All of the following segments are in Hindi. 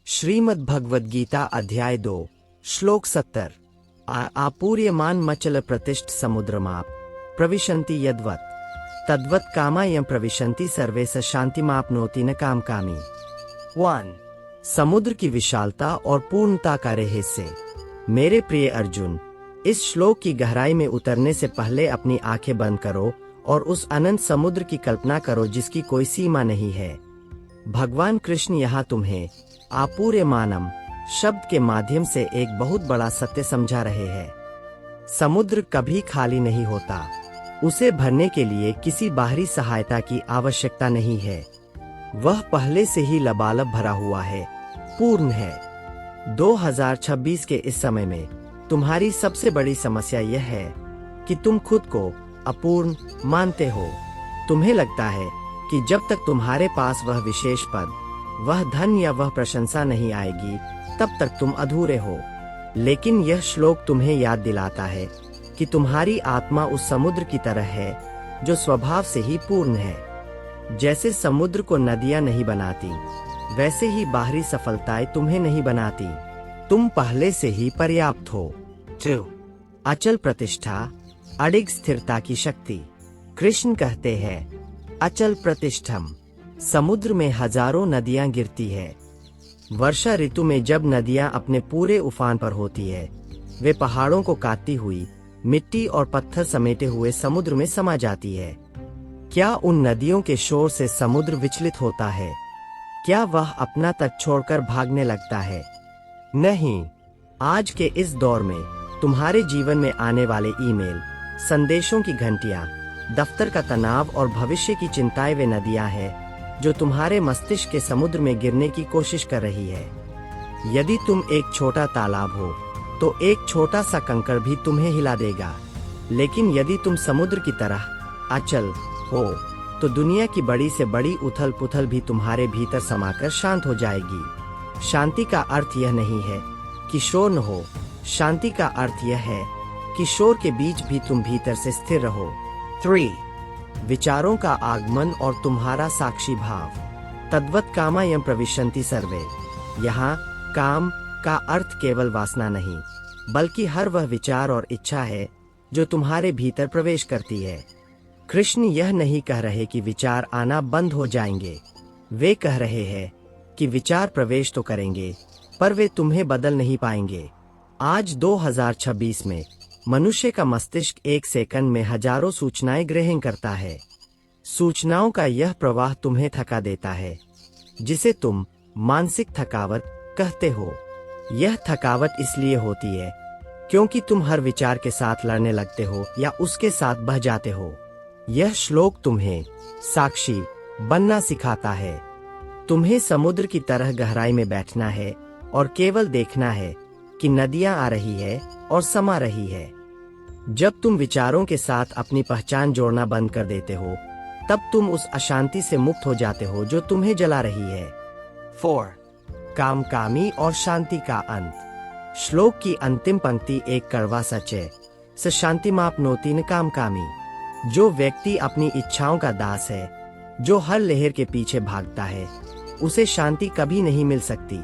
श्रीमद् भगवद गीता अध्याय 2 श्लोक 70 आपूर्यमान मचल प्रतिष्ठ समुद्रमाप प्रविशन्ति यद्वत् तद्वत् कामायं प्रविशन्ति सर्वे स शान्तिमाप्नोति न कामकामी। 1 समुद्र की विशालता और पूर्णता का रहस्य। मेरे प्रिय अर्जुन, इस श्लोक की गहराई में उतरने से पहले अपनी आंखें बंद करो और उस अनंत समुद्र की कल्पना करो जिसकी कोई सीमा नहीं है। भगवान कृष्ण यहाँ तुम्हें आपूर्यमानम शब्द के माध्यम से एक बहुत बड़ा सत्य समझा रहे हैं। समुद्र कभी खाली नहीं होता, उसे भरने के लिए किसी बाहरी सहायता की आवश्यकता नहीं है। वह पहले से ही लबालब भरा हुआ है, पूर्ण है। 2026 के इस समय में तुम्हारी सबसे बड़ी समस्या यह है कि तुम खुद को अपूर्ण मानते हो। तुम्हें लगता है कि जब तक तुम्हारे पास वह विशेष पद, वह धन या वह प्रशंसा नहीं आएगी, तब तक तुम अधूरे हो। लेकिन यह श्लोक तुम्हें याद दिलाता है कि तुम्हारी आत्मा उस समुद्र की तरह है जो स्वभाव से ही पूर्ण है। जैसे समुद्र को नदियां नहीं बनाती, वैसे ही बाहरी सफलताएं तुम्हें नहीं बनाती। तुम पहले से ही पर्याप्त हो। 2 अचल प्रतिष्ठा, अडिग स्थिरता की शक्ति। कृष्ण कहते हैं, अचल प्रतिष्ठम। समुद्र में हजारों नदियां गिरती है। वर्षा ऋतु में जब नदियां अपने पूरे उफान पर होती है, वे पहाड़ों को काटती हुई मिट्टी और पत्थर समेटे हुए समुद्र में समा जाती है। क्या उन नदियों के शोर से समुद्र विचलित होता है? क्या वह अपना तट छोड़कर भागने लगता है? नहीं। आज के इस दौर में तुम्हारे जीवन में आने वाले ईमेल, संदेशों की घंटियां, दफ्तर का तनाव और भविष्य की चिंताएं वे नदियां हैं जो तुम्हारे मस्तिष्क के समुद्र में गिरने की कोशिश कर रही है। यदि तुम एक छोटा तालाब हो तो एक छोटा सा कंकड़ भी तुम्हें हिला देगा, लेकिन यदि तुम समुद्र की तरह अचल हो तो दुनिया की बड़ी से बड़ी उथल पुथल भी तुम्हारे भीतर समाकर शांत हो जाएगी। शांति का अर्थ यह नहीं है कि शोर न हो, शांति का अर्थ यह है कि शोर के बीच भी तुम भीतर से स्थिर रहो। 3 विचारों का आगमन और तुम्हारा साक्षी भाव। तद्वत् कामायं प्रविशन्ति सर्वे। यहाँ काम का अर्थ केवल वासना नहीं, बल्कि हर वह विचार और इच्छा है जो तुम्हारे भीतर प्रवेश करती है। कृष्ण यह नहीं कह रहे कि विचार आना बंद हो जाएंगे। वे कह रहे हैं कि विचार प्रवेश तो करेंगे, पर वे तुम्हें बदल नहीं पाएंगे। आज 2026 में मनुष्य का मस्तिष्क एक सेकंड में हजारों सूचनाएं ग्रहण करता है। सूचनाओं का यह प्रवाह तुम्हें थका देता है, जिसे तुम मानसिक थकावट कहते हो। यह थकावट इसलिए होती है क्योंकि तुम हर विचार के साथ लड़ने लगते हो या उसके साथ बह जाते हो। यह श्लोक तुम्हें साक्षी बनना सिखाता है। तुम्हें समुद्र की तरह गहराई में बैठना है और केवल देखना है कि नदियां आ रही है और समा रही है। जब तुम विचारों के साथ अपनी पहचान जोड़ना बंद कर देते हो, तब तुम उस अशांति से मुक्त हो जाते हो जो तुम्हें जला रही है। 4 कामकामी और शांति का अंत। श्लोक की अंतिम पंक्ति एक कड़वा सच है, स शान्तिमाप्नोति न कामकामी। जो व्यक्ति अपनी इच्छाओं का दास है, जो हर लहर के पीछे भागता है, उसे शांति कभी नहीं मिल सकती।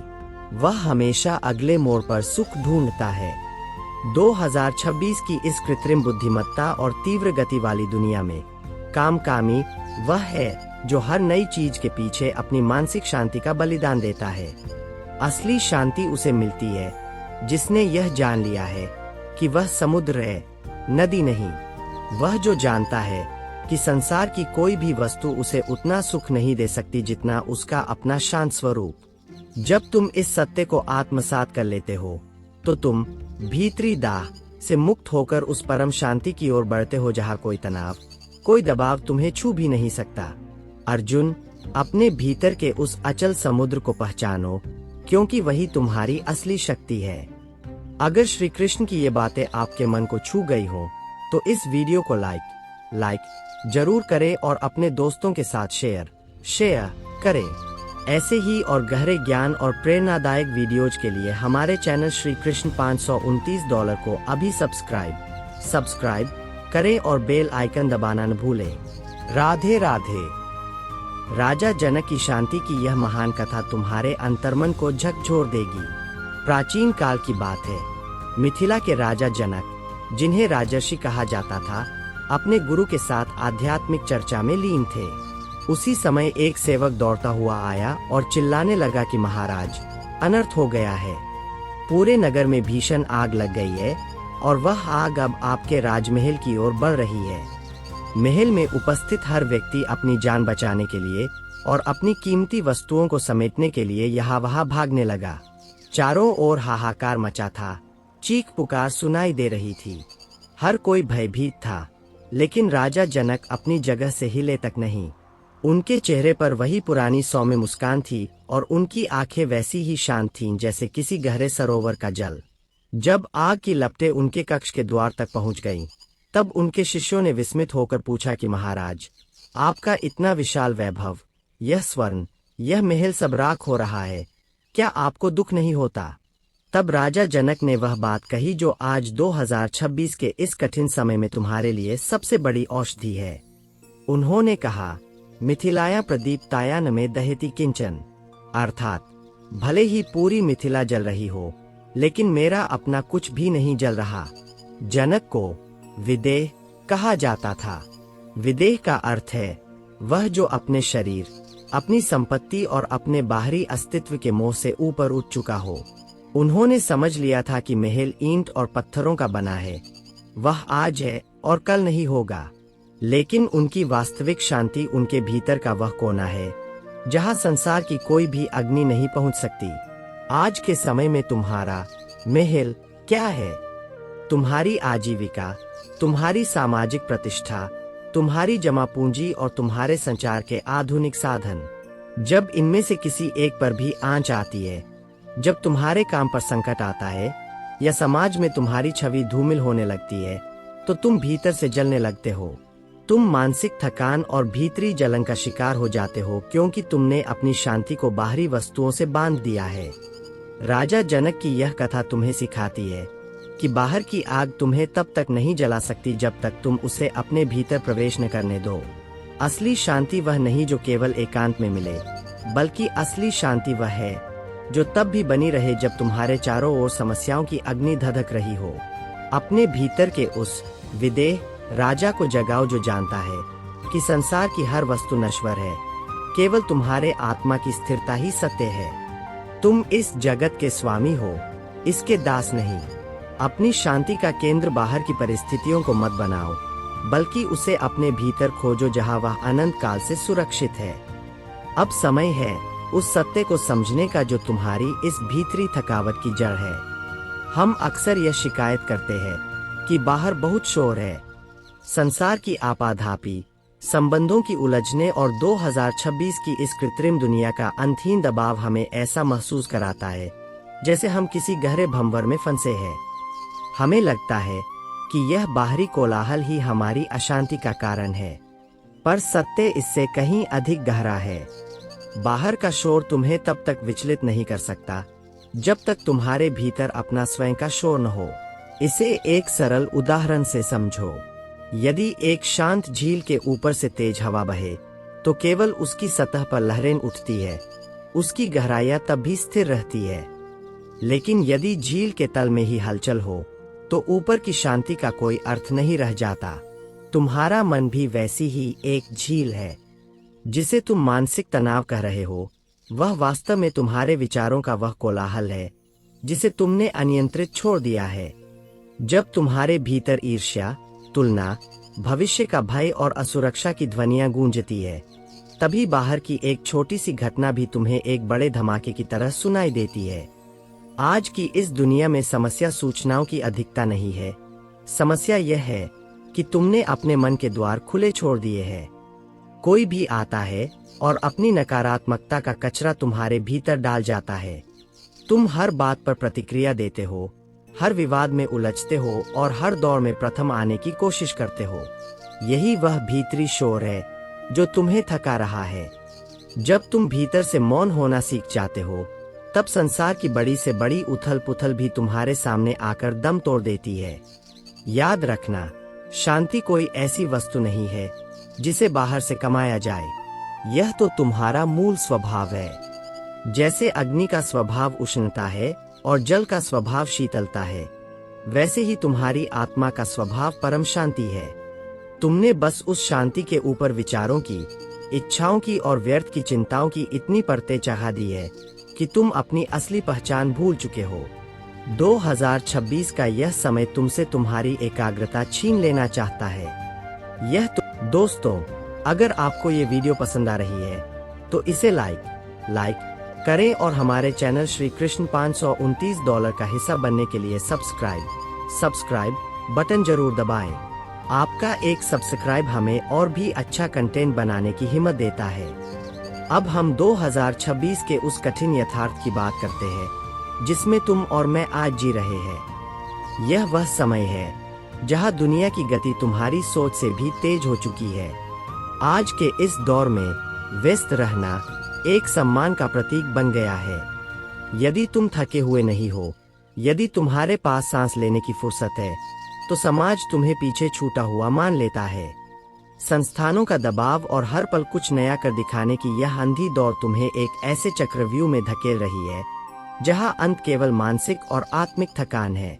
वह हमेशा अगले मोड़ पर सुख ढूंढता है। 2026 की इस कृत्रिम बुद्धिमत्ता और तीव्र गति वाली दुनिया में कामकामी वह है जो हर नई चीज के पीछे अपनी मानसिक शांति का बलिदान देता है। असली शांति उसे मिलती है जिसने यह जान लिया है कि वह समुद्र है, नदी नहीं। वह जो जानता है कि संसार की कोई भी वस्तु उसे उतना सुख नहीं दे सकती जितना उसका अपना शांत स्वरूप। जब तुम इस सत्य को आत्मसात कर लेते हो तो तुम भीतरी दाह से मुक्त होकर उस परम शांति की ओर बढ़ते हो जहाँ कोई तनाव, कोई दबाव तुम्हें छू भी नहीं सकता। अर्जुन, अपने भीतर के उस अचल समुद्र को पहचानो, क्योंकि वही तुम्हारी असली शक्ति है। अगर श्री कृष्ण की ये बातें आपके मन को छू गई हो तो इस वीडियो को लाइक जरूर करें और अपने दोस्तों के साथ शेयर करें। ऐसे ही और गहरे ज्ञान और प्रेरणादायक वीडियोज के लिए हमारे चैनल श्री कृष्ण $529 को अभी सब्सक्राइब करें और बेल आइकन दबाना न भूलें। राधे राधे। राजा जनक की शांति की यह महान कथा तुम्हारे अंतर्मन को झकझोर देगी। प्राचीन काल की बात है। मिथिला के राजा जनक, जिन्हें राजर्षि कहा जाता था, अपने गुरु के साथ आध्यात्मिक चर्चा में लीन थे। उसी समय एक सेवक दौड़ता हुआ आया और चिल्लाने लगा कि महाराज, अनर्थ हो गया है। पूरे नगर में भीषण आग लग गई है और वह आग अब आपके राजमहल की ओर बढ़ रही है। महल में उपस्थित हर व्यक्ति अपनी जान बचाने के लिए और अपनी कीमती वस्तुओं को समेटने के लिए यहाँ वहाँ भागने लगा। चारों ओर हाहाकार मचा था, चीख पुकार सुनाई दे रही थी। हर कोई भयभीत था, लेकिन राजा जनक अपनी जगह से हिले तक नहीं। उनके चेहरे पर वही पुरानी सौम्य मुस्कान थी और उनकी आंखें वैसी ही शांत थीं जैसे किसी गहरे सरोवर का जल। जब आग की लपटें उनके कक्ष के द्वार तक पहुंच गईं, तब उनके शिष्यों ने विस्मित होकर पूछा कि महाराज, आपका इतना विशाल वैभव, यह स्वर्ण, यह महल सब राख हो रहा है, क्या आपको दुख नहीं होता? तब राजा जनक ने वह बात कही जो आज 2026 के इस कठिन समय में तुम्हारे लिए सबसे बड़ी औषधि है। उन्होंने कहा, मिथिलाया प्रदीप्ताया न मे दहति किंचन, अर्थात भले ही पूरी मिथिला जल रही हो, लेकिन मेरा अपना कुछ भी नहीं जल रहा। जनक को विदेह कहा जाता था। विदेह का अर्थ है वह जो अपने शरीर, अपनी संपत्ति और अपने बाहरी अस्तित्व के मोह से ऊपर उठ चुका हो। उन्होंने समझ लिया था कि महल ईंट और पत्थरों का बना है, वह आज है और कल नहीं होगा। लेकिन उनकी वास्तविक शांति उनके भीतर का वह कोना है जहां संसार की कोई भी अग्नि नहीं पहुंच सकती। आज के समय में तुम्हारा महल क्या है? तुम्हारी आजीविका, तुम्हारी सामाजिक प्रतिष्ठा, तुम्हारी जमा पूंजी और तुम्हारे संचार के आधुनिक साधन। जब इनमें से किसी एक पर भी आंच आती है, जब तुम्हारे काम पर संकट आता है या समाज में तुम्हारी छवि धूमिल होने लगती है, तो तुम भीतर से जलने लगते हो। तुम मानसिक थकान और भीतरी जलन का शिकार हो जाते हो क्योंकि तुमने अपनी शांति को बाहरी वस्तुओं से बांध दिया है। राजा जनक की यह कथा तुम्हें सिखाती है कि बाहर की आग तुम्हें तब तक नहीं जला सकती जब तक तुम उसे अपने भीतर प्रवेश न करने दो। असली शांति वह नहीं जो केवल एकांत में मिले, बल्कि असली शांति वह है जो तब भी बनी रहे जब तुम्हारे चारों ओर समस्याओं की अग्नि धधक रही हो। अपने भीतर के उस विदेह राजा को जगाओ जो जानता है कि संसार की हर वस्तु नश्वर है, केवल तुम्हारे आत्मा की स्थिरता ही सत्य है। तुम इस जगत के स्वामी हो, इसके दास नहीं। अपनी शांति का केंद्र बाहर की परिस्थितियों को मत बनाओ, बल्कि उसे अपने भीतर खोजो जहां वह अनंत काल से सुरक्षित है। अब समय है उस सत्य को समझने का जो तुम्हारी इस भीतरी थकावट की जड़ है। हम अक्सर यह शिकायत करते हैं कि बाहर बहुत शोर है, संसार की आपाधापी, संबंधों की उलझने और 2026 की इस कृत्रिम दुनिया का अंतहीन दबाव हमें ऐसा महसूस कराता है जैसे हम किसी गहरे भंवर में फंसे हैं। हमें लगता है कि यह बाहरी कोलाहल ही हमारी अशांति का कारण है, पर सत्य इससे कहीं अधिक गहरा है। बाहर का शोर तुम्हें तब तक विचलित नहीं कर सकता जब तक तुम्हारे भीतर अपना स्वयं का शोर न हो। इसे एक सरल उदाहरण से समझो। यदि एक शांत झील के ऊपर से तेज हवा बहे, तो केवल उसकी सतह पर लहरें उठती है, उसकी गहराइयां तब भी स्थिर रहती है। लेकिन यदि झील के तल में ही हलचल हो, तो ऊपर की शांति का कोई अर्थ नहीं रह जाता। तुम्हारा मन भी वैसी ही एक झील है। जिसे तुम मानसिक तनाव कह रहे हो, वह वास्तव में तुम्हारे विचारों का वह कोलाहल है जिसे तुमने अनियंत्रित छोड़ दिया है। जब तुम्हारे भीतर ईर्ष्या, तुलना, भविष्य का भय और असुरक्षा की ध्वनियां गूंजती है, तभी बाहर की एक छोटी सी घटना भी तुम्हें एक बड़े धमाके की तरह सुनाई देती है। आज की इस दुनिया में समस्या सूचनाओं की अधिकता नहीं है। समस्या यह है कि तुमने अपने मन के द्वार खुले छोड़ दिए हैं। कोई भी आता है और अपनी नकारात्मकता का कचरा तुम्हारे भीतर डाल जाता है। तुम हर बात पर प्रतिक्रिया देते हो, हर विवाद में उलझते हो और हर दौर में प्रथम आने की कोशिश करते हो। यही वह भीतरी शोर है जो तुम्हें थका रहा है। जब तुम भीतर से मौन होना सीख जाते हो, तब संसार की बड़ी से बड़ी उथल पुथल भी तुम्हारे सामने आकर दम तोड़ देती है। याद रखना, शांति कोई ऐसी वस्तु नहीं है जिसे बाहर से कमाया जाए। यह तो तुम्हारा मूल स्वभाव है। जैसे अग्नि का स्वभाव उष्णता है और जल का स्वभाव शीतलता है, वैसे ही तुम्हारी आत्मा का स्वभाव परम शांति है। तुमने बस उस शांति के ऊपर विचारों की, इच्छाओं की और व्यर्थ की चिंताओं की इतनी परतें चढ़ा दी है कि तुम अपनी असली पहचान भूल चुके हो। 2026 का यह समय तुमसे तुम्हारी एकाग्रता छीन लेना चाहता है। दोस्तों, अगर आपको ये वीडियो पसंद आ रही है तो इसे लाइक करें और हमारे चैनल श्री कृष्ण $529 का हिस्सा बनने के लिए सब्सक्राइब बटन जरूर दबाएं। आपका एक सब्सक्राइब हमें और भी अच्छा कंटेंट बनाने की हिम्मत देता है। अब हम 2026 के उस कठिन यथार्थ की बात करते हैं जिसमें तुम और मैं आज जी रहे हैं। यह वह समय है जहां दुनिया की गति तुम्हारी सोच से भी तेज हो चुकी है। आज के इस दौर में व्यस्त रहना एक सम्मान का प्रतीक बन गया है। यदि तुम थके हुए नहीं हो, यदि तुम्हारे पास सांस लेने की फुर्सत है, तो समाज तुम्हें पीछे छूटा हुआ मान लेता है। संस्थानों का दबाव और हर पल कुछ नया कर दिखाने की यह अंधी दौड़ तुम्हें एक ऐसे चक्रव्यूह में धकेल रही है जहां अंत केवल मानसिक और आत्मिक थकान है।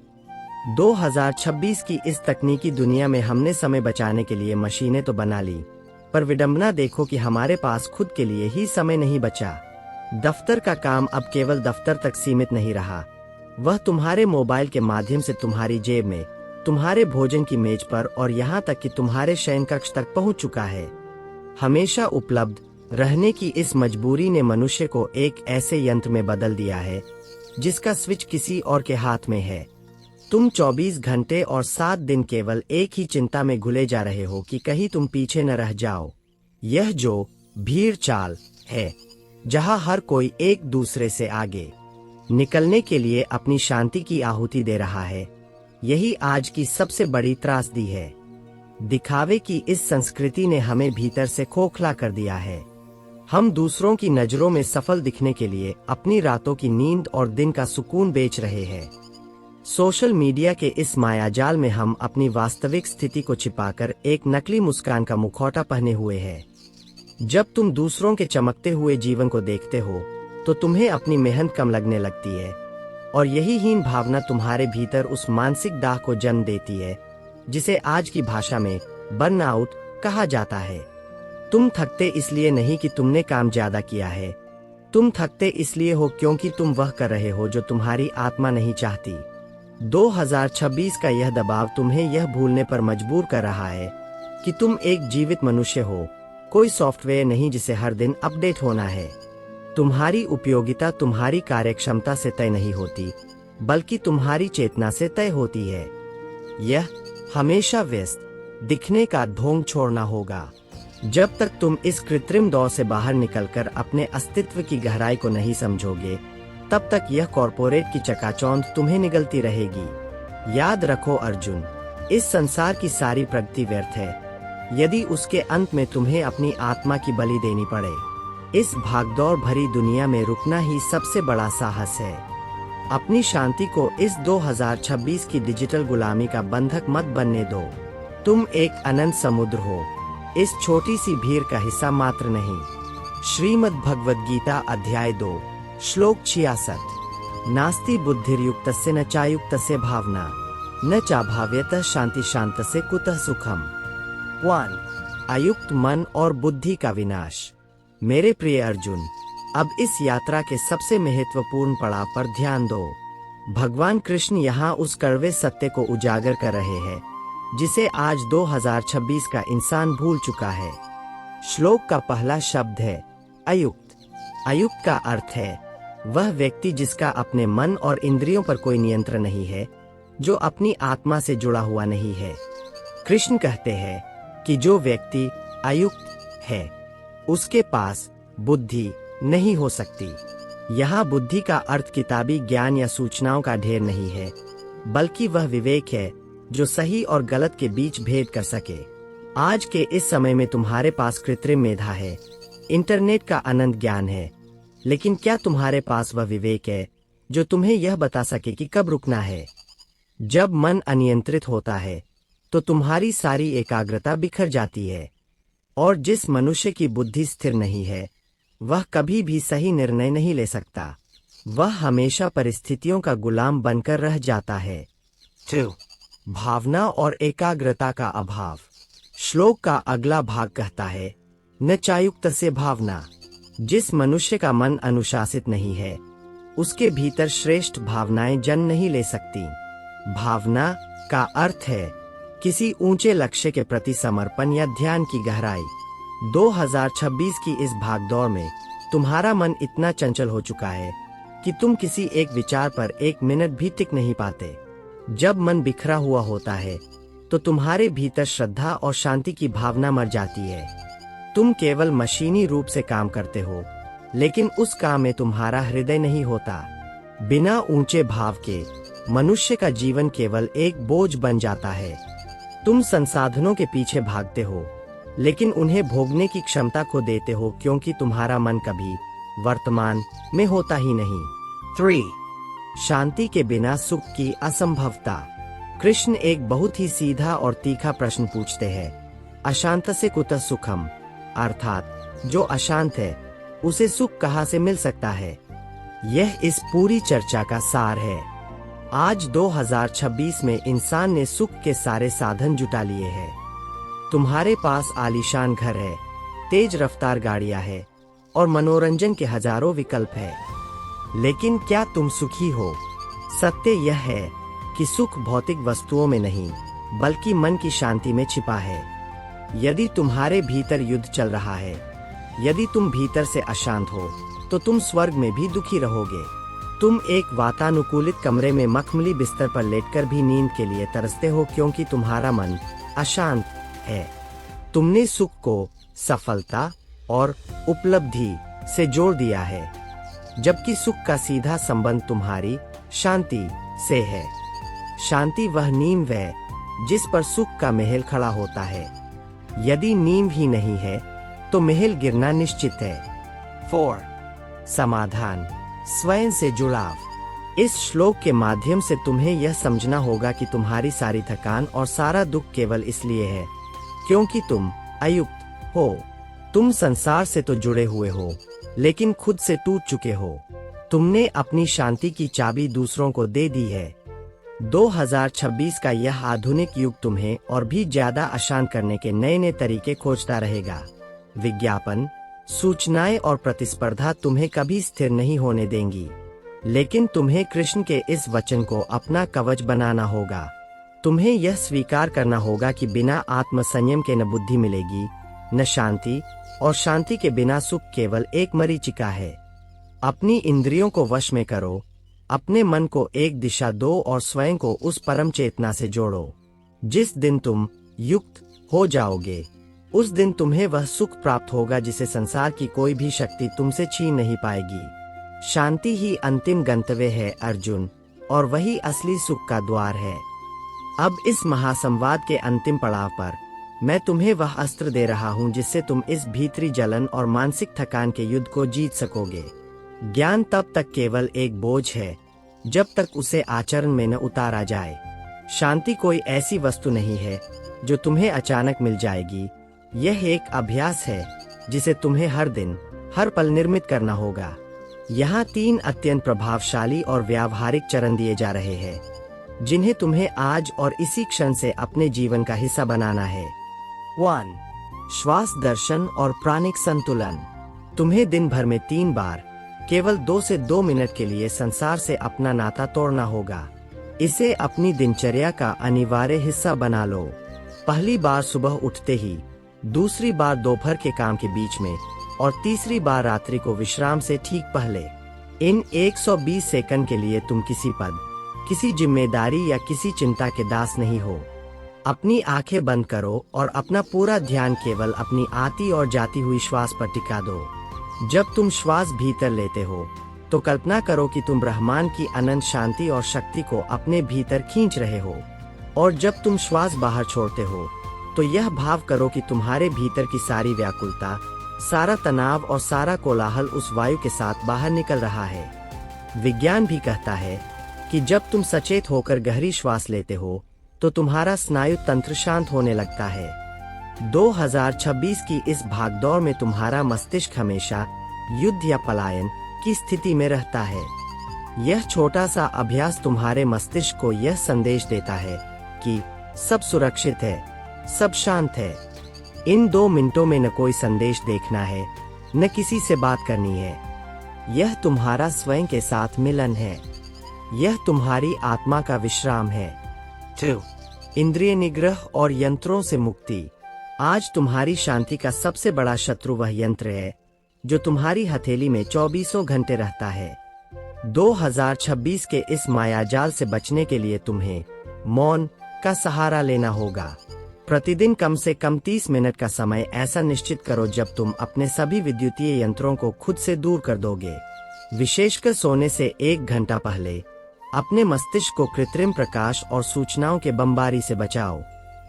2026 की इस तकनीकी दुनिया में हमने समय बचाने के लिए मशीनें तो बना ली, पर विडंबना देखो कि हमारे पास खुद के लिए ही समय नहीं बचा। दफ्तर का काम अब केवल दफ्तर तक सीमित नहीं रहा, वह तुम्हारे मोबाइल के माध्यम से तुम्हारी जेब में, तुम्हारे भोजन की मेज पर और यहाँ तक कि तुम्हारे शयन कक्ष तक पहुँच चुका है। हमेशा उपलब्ध रहने की इस मजबूरी ने मनुष्य को एक ऐसे यंत्र में बदल दिया है जिसका स्विच किसी और के हाथ में है। तुम 24 घंटे और 7 दिन केवल एक ही चिंता में घुले जा रहे हो कि कहीं तुम पीछे न रह जाओ। यह जो भीड़ चाल है, जहां हर कोई एक दूसरे से आगे निकलने के लिए अपनी शांति की आहुति दे रहा है, यही आज की सबसे बड़ी त्रासदी है। दिखावे की इस संस्कृति ने हमें भीतर से खोखला कर दिया है। हम दूसरों की नजरों में सफल दिखने के लिए अपनी रातों की नींद और दिन का सुकून बेच रहे हैं। सोशल मीडिया के इस मायाजाल में हम अपनी वास्तविक स्थिति को छिपाकर एक नकली मुस्कान का मुखौटा पहने हुए हैं। जब तुम दूसरों के चमकते हुए जीवन को देखते हो तो तुम्हें अपनी मेहनत कम लगने लगती है और यही हीन भावना तुम्हारे भीतर उस मानसिक दाह को जन्म देती है जिसे आज की भाषा में बर्नआउट कहा जाता है। तुम थकते इसलिए नहीं कि तुमने काम ज्यादा किया है, तुम थकते इसलिए हो क्योंकि तुम वह कर रहे हो जो तुम्हारी आत्मा नहीं चाहती। 2026 का यह दबाव तुम्हें यह भूलने पर मजबूर कर रहा है कि तुम एक जीवित मनुष्य हो, कोई सॉफ्टवेयर नहीं जिसे हर दिन अपडेट होना है। तुम्हारी उपयोगिता तुम्हारी कार्यक्षमता से तय नहीं होती, बल्कि तुम्हारी चेतना से तय होती है। यह हमेशा व्यस्त दिखने का ढोंग छोड़ना होगा। जब तक तुम इस कृत्रिम दौर से बाहर निकलकर अपने अस्तित्व की गहराई को नहीं समझोगे, तब तक यह कॉर्पोरेट की चकाचौंध तुम्हें निगलती रहेगी। याद रखो अर्जुन, इस संसार की सारी प्रगति व्यर्थ है यदि उसके अंत में तुम्हें अपनी आत्मा की बलि देनी पड़े। इस भागदौड़ भरी दुनिया में रुकना ही सबसे बड़ा साहस है। अपनी शांति को इस 2026 की डिजिटल गुलामी का बंधक मत बनने दो। तुम एक अनंत समुद्र हो, इस छोटी सी भीड़ का हिस्सा मात्र नहीं। श्रीमद् भगवद गीता अध्याय 2 श्लोक 66। नास्ति बुद्धिर्युक्तस्य न चायुक्तस्य भावना, न चाभाव्यतः शांति शांतस्य कुतः सुखम। 1 अयुक्त मन और बुद्धि का विनाश। मेरे प्रिय अर्जुन, अब इस यात्रा के सबसे महत्वपूर्ण पड़ाव पर ध्यान दो। भगवान कृष्ण यहाँ उस कड़वे सत्य को उजागर कर रहे हैं जिसे आज 2026 का इंसान भूल चुका है। श्लोक का पहला शब्द है अयुक्त। अयुक्त का अर्थ है वह व्यक्ति जिसका अपने मन और इंद्रियों पर कोई नियंत्रण नहीं है, जो अपनी आत्मा से जुड़ा हुआ नहीं है। कृष्ण कहते हैं कि जो व्यक्ति अयुक्त है उसके पास बुद्धि नहीं हो सकती। यहाँ बुद्धि का अर्थ किताबी ज्ञान या सूचनाओं का ढेर नहीं है, बल्कि वह विवेक है जो सही और गलत के बीच भेद कर सके। आज के इस समय में तुम्हारे पास कृत्रिम मेधा है, इंटरनेट का अनंत ज्ञान है, लेकिन क्या तुम्हारे पास वह विवेक है जो तुम्हें यह बता सके कि कब रुकना है? जब मन अनियंत्रित होता है तो तुम्हारी सारी एकाग्रता बिखर जाती है। और जिस मनुष्य की बुद्धि स्थिर नहीं है वह कभी भी सही निर्णय नहीं ले सकता। वह हमेशा परिस्थितियों का गुलाम बनकर रह जाता है। 2. भावना और एकाग्रता का अभाव। श्लोक का अगला भाग कहता है, न चायुक्त से भावना। जिस मनुष्य का मन अनुशासित नहीं है उसके भीतर श्रेष्ठ भावनाएं जन्म नहीं ले सकती। भावना का अर्थ है किसी ऊंचे लक्ष्य के प्रति समर्पण या ध्यान की गहराई। 2026 की इस भागदौड़ में तुम्हारा मन इतना चंचल हो चुका है कि तुम किसी एक विचार पर एक मिनट भी टिक नहीं पाते। जब मन बिखरा हुआ होता है तो तुम्हारे भीतर श्रद्धा और शांति की भावना मर जाती है। तुम केवल मशीनी रूप से काम करते हो, लेकिन उस काम में तुम्हारा हृदय नहीं होता। बिना ऊंचे भाव के मनुष्य का जीवन केवल एक बोझ बन जाता है। तुम संसाधनों के पीछे भागते हो, लेकिन उन्हें भोगने की क्षमता खो देते हो क्योंकि तुम्हारा मन कभी वर्तमान में होता ही नहीं। 3. शांति के बिना सुख की असंभवता। कृष्ण एक बहुत ही सीधा और तीखा प्रश्न पूछते हैं, अशांत से कुतः सुखम, अर्थात जो अशांत है उसे सुख कहाँ से मिल सकता है। यह इस पूरी चर्चा का सार है। आज 2026 में इंसान ने सुख के सारे साधन जुटा लिए हैं। तुम्हारे पास आलीशान घर है, तेज रफ्तार गाड़ियां हैं और मनोरंजन के हजारों विकल्प है, लेकिन क्या तुम सुखी हो? सत्य यह है कि सुख भौतिक वस्तुओं में नहीं बल्कि मन की शांति में छिपा है। यदि तुम्हारे भीतर युद्ध चल रहा है, यदि तुम भीतर से अशांत हो, तो तुम स्वर्ग में भी दुखी रहोगे। तुम एक वातानुकूलित कमरे में मखमली बिस्तर पर लेटकर भी नींद के लिए तरसते हो क्योंकि तुम्हारा मन अशांत है। तुमने सुख को सफलता और उपलब्धि से जोड़ दिया है, जबकि सुख का सीधा संबंध तुम्हारी शांति से है। शांति वह नींव है जिस पर सुख का महल खड़ा होता है। यदि नींव ही नहीं है तो महल गिरना निश्चित है। 4. समाधान, स्वयं से जुड़ाव। इस श्लोक के माध्यम से तुम्हें यह समझना होगा कि तुम्हारी सारी थकान और सारा दुख केवल इसलिए है क्योंकि तुम अयुक्त हो। तुम संसार से तो जुड़े हुए हो, लेकिन खुद से टूट चुके हो। तुमने अपनी शांति की चाबी दूसरों को दे दी है। 2026 का यह आधुनिक युग तुम्हें और भी ज्यादा अशांत करने के नए नए तरीके खोजता रहेगा। विज्ञापन, सूचनाएं और प्रतिस्पर्धा तुम्हें कभी स्थिर नहीं होने देंगी, लेकिन तुम्हें कृष्ण के इस वचन को अपना कवच बनाना होगा। तुम्हें यह स्वीकार करना होगा कि बिना आत्मसंयम के न बुद्धि मिलेगी न शांति, और शांति के बिना सुख केवल एक मरीचिका है। अपनी इंद्रियों को वश में करो, अपने मन को एक दिशा दो और स्वयं को उस परम चेतना से जोड़ो। जिस दिन तुम युक्त हो जाओगे उस दिन तुम्हें वह सुख प्राप्त होगा जिसे संसार की कोई भी शक्ति तुमसे छीन नहीं पाएगी। शांति ही अंतिम गंतव्य है अर्जुन, और वही असली सुख का द्वार है। अब इस महासंवाद के अंतिम पड़ाव पर मैं तुम्हें वह अस्त्र दे रहा हूं जिससे तुम इस भीतरी जलन और मानसिक थकान के युद्ध को जीत सकोगे। ज्ञान तब तक केवल एक बोझ है जब तक उसे आचरण में न उतारा जाए। शांति कोई ऐसी वस्तु नहीं है जो तुम्हें अचानक मिल जाएगी। यह एक अभ्यास है जिसे तुम्हें हर दिन हर पल निर्मित करना होगा। यहाँ 3 अत्यंत प्रभावशाली और व्यावहारिक चरण दिए जा रहे हैं जिन्हें तुम्हें आज और इसी क्षण से अपने जीवन का हिस्सा बनाना है। 1. श्वास दर्शन और प्राणिक संतुलन। तुम्हें दिन भर में 3 बार केवल 2 से 2 मिनट के लिए संसार से अपना नाता तोड़ना होगा। इसे अपनी दिनचर्या का अनिवार्य हिस्सा बना लो। पहली बार सुबह उठते ही, दूसरी बार दोपहर के काम के बीच में और तीसरी बार रात्रि को विश्राम से ठीक पहले। इन 120 सेकंड के लिए तुम किसी पद, किसी जिम्मेदारी या किसी चिंता के दास नहीं हो। अपनी आंखें बंद करो और अपना पूरा ध्यान केवल अपनी आती और जाती हुई श्वास पर टिका दो। जब तुम श्वास भीतर लेते हो तो कल्पना करो कि तुम ब्रह्मांड की अनंत शांति और शक्ति को अपने भीतर खींच रहे हो, और जब तुम श्वास बाहर छोड़ते हो तो यह भाव करो कि तुम्हारे भीतर की सारी व्याकुलता, सारा तनाव और सारा कोलाहल उस वायु के साथ बाहर निकल रहा है। विज्ञान भी कहता है कि जब तुम सचेत होकर गहरी श्वास लेते हो तो तुम्हारा स्नायु तंत्र शांत होने लगता है। 2026 की इस भागदौड़ में तुम्हारा मस्तिष्क हमेशा युद्ध या पलायन की स्थिति में रहता है। यह छोटा सा अभ्यास तुम्हारे मस्तिष्क को यह संदेश देता है कि सब सुरक्षित है, सब शांत है। इन 2 मिनटों में न कोई संदेश देखना है, न किसी से बात करनी है। यह तुम्हारा स्वयं के साथ मिलन है। यह तुम्हारी आत्मा का विश्राम है। 2. इंद्रिय निग्रह और यंत्रों से मुक्ति। आज तुम्हारी शांति का सबसे बड़ा शत्रु वह यंत्र है जो तुम्हारी हथेली में 24 घंटे रहता है। 2026 के इस मायाजाल से बचने के लिए तुम्हें मौन का सहारा लेना होगा। प्रतिदिन कम से कम 30 मिनट का समय ऐसा निश्चित करो जब तुम अपने सभी विद्युतीय यंत्रों को खुद से दूर कर दोगे। विशेषकर सोने से 1 घंटा पहले अपने मस्तिष्क को कृत्रिम प्रकाश और सूचनाओं के बमबारी से बचाओ।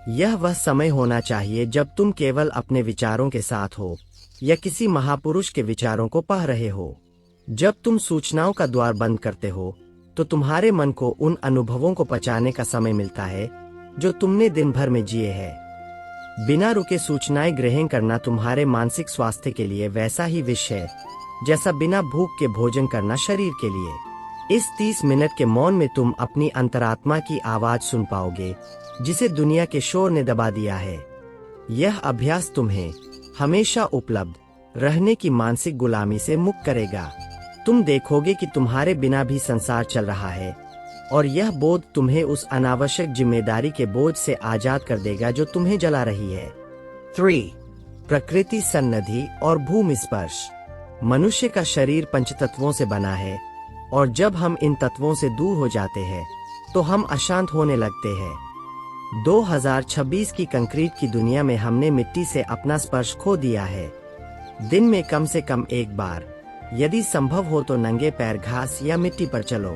यह वह समय होना चाहिए जब तुम केवल अपने विचारों के साथ हो या किसी महापुरुष के विचारों को पढ़ रहे हो। जब तुम सूचनाओं का द्वार बंद करते हो तो तुम्हारे मन को उन अनुभवों को पचाने का समय मिलता है जो तुमने दिन भर में जिए हैं। बिना रुके सूचनाएं ग्रहण करना तुम्हारे मानसिक स्वास्थ्य के लिए वैसा ही विष है जैसा बिना भूख के भोजन करना शरीर के लिए। इस 30 मिनट के मौन में तुम अपनी अंतरात्मा की आवाज सुन पाओगे जिसे दुनिया के शोर ने दबा दिया है। यह अभ्यास तुम्हें हमेशा उपलब्ध रहने की मानसिक गुलामी से मुक्त करेगा। तुम देखोगे कि तुम्हारे बिना भी संसार चल रहा है और यह बोध तुम्हें उस अनावश्यक जिम्मेदारी के बोझ से आजाद कर देगा जो तुम्हें जला रही है। 3. प्रकृति सन्निधि और भूमि स्पर्श। मनुष्य का शरीर पंचतत्वों से बना है और जब हम इन तत्वों से दूर हो जाते हैं तो हम अशांत होने लगते हैं। 2026 की कंक्रीट की दुनिया में हमने मिट्टी से अपना स्पर्श खो दिया है। दिन में कम से कम एक बार, यदि संभव हो तो नंगे पैर घास या मिट्टी पर चलो।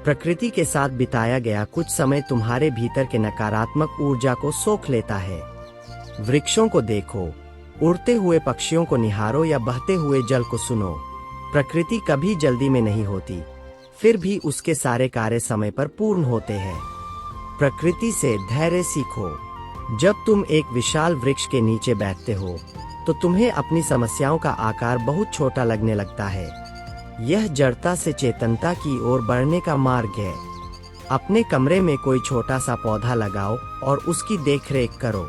प्रकृति के साथ बिताया गया कुछ समय तुम्हारे भीतर के नकारात्मक ऊर्जा को सोख लेता है। वृक्षों को देखो, उड़ते हुए पक्षियों को निहारो या बहते हुए जल को सुनो। प्रकृति कभी जल्दी में नहीं होती, फिर भी उसके सारे कार्य समय पर पूर्ण होते हैं। प्रकृति से धैर्य सीखो। जब तुम एक विशाल वृक्ष के नीचे बैठते हो तो तुम्हें अपनी समस्याओं का आकार बहुत छोटा लगने लगता है। यह जड़ता से चेतनता की ओर बढ़ने का मार्ग है। अपने कमरे में कोई छोटा सा पौधा लगाओ और उसकी देखरेख करो।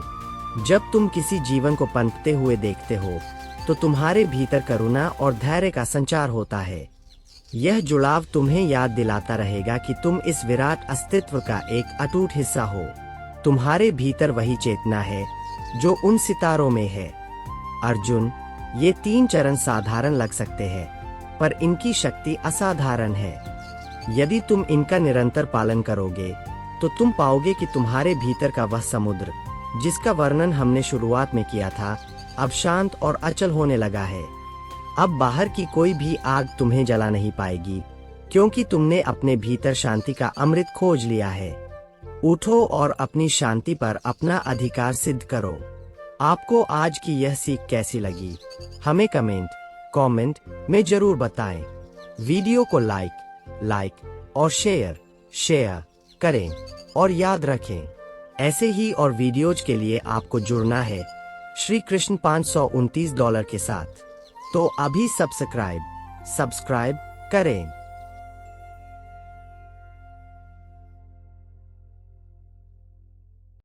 जब तुम किसी जीवन को पनपते हुए देखते हो तो तुम्हारे भीतर करुणा और धैर्य का संचार होता है। यह जुड़ाव तुम्हें याद दिलाता रहेगा कि तुम इस विराट अस्तित्व का एक अटूट हिस्सा हो। तुम्हारे भीतर वही चेतना है जो उन सितारों में है। अर्जुन, ये 3 चरण साधारण लग सकते हैं, पर इनकी शक्ति असाधारण है। यदि तुम इनका निरंतर पालन करोगे तो तुम पाओगे कि तुम्हारे भीतर का वह समुद्र जिसका वर्णन हमने शुरुआत में किया था अब शांत और अचल होने लगा है। अब बाहर की कोई भी आग तुम्हें जला नहीं पाएगी क्योंकि तुमने अपने भीतर शांति का अमृत खोज लिया है। उठो और अपनी शांति पर अपना अधिकार सिद्ध करो। आपको आज की यह सीख कैसी लगी हमें कमेंट में जरूर बताएं। वीडियो को लाइक और शेयर करें और याद रखें, ऐसे ही और वीडियोज के लिए आपको जुड़ना है श्री कृष्ण $529 के साथ। तो अभी सब्सक्राइब करें।